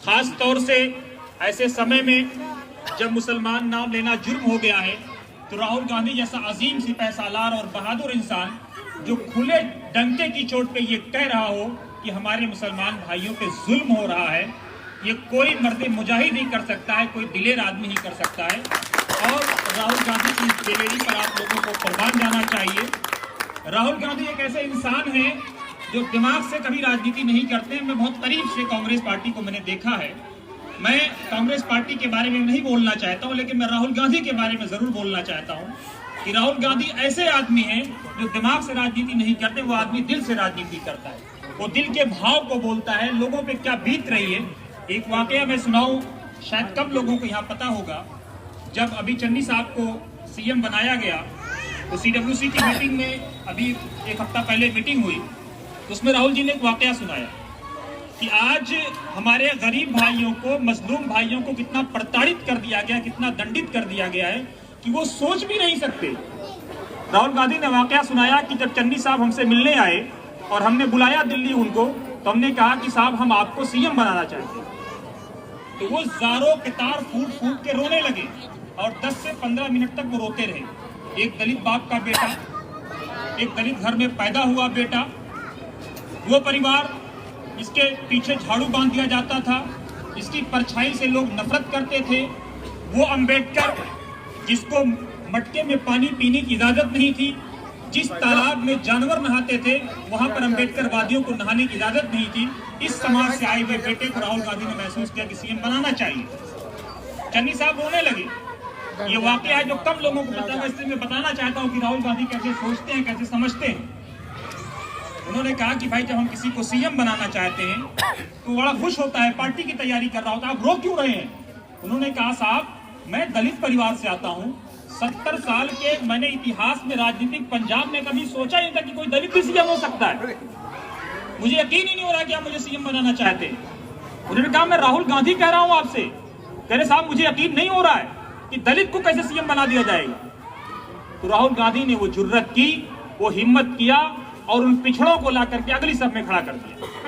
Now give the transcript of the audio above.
खास तौर से ऐसे समय में जब मुसलमान नाम लेना जुर्म हो गया है, तो राहुल गांधी जैसा अजीम सिपह सालार और बहादुर इंसान जो खुले डंके की चोट पे ये कह रहा हो कि हमारे मुसलमान भाइयों पे जुल्म हो रहा है, ये कोई मर्द मुजाहिद ही कर सकता है, कोई दिलेर आदमी ही कर सकता है। और राहुल गांधी की दिलेरी पर आप लोगों को कुर्बान जाना चाहिए। राहुल गांधी एक ऐसे इंसान हैं जो दिमाग से कभी राजनीति नहीं करते। मैं बहुत करीब से कांग्रेस पार्टी को मैंने देखा है। मैं कांग्रेस पार्टी के बारे में नहीं बोलना चाहता हूं, लेकिन मैं राहुल गांधी के बारे में जरूर बोलना चाहता हूं कि राहुल गांधी ऐसे आदमी हैं जो दिमाग से राजनीति नहीं करते, वो आदमी दिल से राजनीति करता है। वो दिल के भाव को बोलता है, लोगों पे क्या बीत रही है। एक वाकया मैं सुनाऊं, शायद कम लोगों को यहाँ पता होगा। जब अभी चन्नी साहब को सीएम बनाया गया तो CWC की मीटिंग में अभी एक हफ्ता पहले मीटिंग हुई, तो उसमें राहुल जी ने एक वाकया सुनाया कि आज हमारे गरीब भाइयों को, मजलूम भाइयों को कितना प्रताड़ित कर दिया गया, कितना दंडित कर दिया गया है कि वो सोच भी नहीं सकते। राहुल गांधी ने वाकया सुनाया कि जब चन्नी साहब हमसे मिलने आए और हमने बुलाया दिल्ली उनको, तो हमने कहा कि साहब हम आपको सीएम बनाना चाहते हैं। तो वो ज़ारों पितार फूट फूट के रोने लगे और 10 से 15 मिनट तक वो रोते रहे। एक दलित बाप का बेटा, एक दलित घर में पैदा हुआ बेटा, वो परिवार इसके पीछे झाड़ू बांध दिया जाता था, इसकी परछाई से लोग नफरत करते थे। वो अंबेडकर जिसको मटके में पानी पीने की इजाजत नहीं थी, जिस तालाब में जानवर नहाते थे वहां पर अंबेडकर वादियों को नहाने की इजाजत नहीं थी, इस समाज से आए हुए बेटे को राहुल गांधी ने महसूस किया कि सीएम बनाना चाहिए। चन्नी साहब रोने लगे। ये वाकया है जो कम लोगों को पता है, इसलिए मैं बताना चाहता हूं कि राहुल गांधी कैसे सोचते हैं, कैसे समझते हैं। उन्होंने कहा कि भाई जब हम किसी को सीएम बनाना चाहते हैं तो बड़ा खुश होता है, पार्टी की तैयारी कर रहा होता है, आप रो क्यों रहे हैं? उन्होंने कहा साहब मैं दलित परिवार से आता हूं, 70 साल के मैंने इतिहास में राजनीतिक पंजाब में कभी सोचा ही नहीं था कि कोई दलित भी सीएम हो सकता है। मुझे यकीन ही नहीं हो रहा कि आप मुझे सीएम बनाना चाहते हैं। उन्होंने कहा मैं राहुल गांधी कह रहा हूं आपसे। कह रहे साहब मुझे यकीन नहीं हो रहा है कि दलित को कैसे सीएम बना दिया जाएगा। तो राहुल गांधी ने वो जुर्रत की, वो हिम्मत किया और उन पिछड़ों को ला करके अगली सफ में खड़ा कर दिया।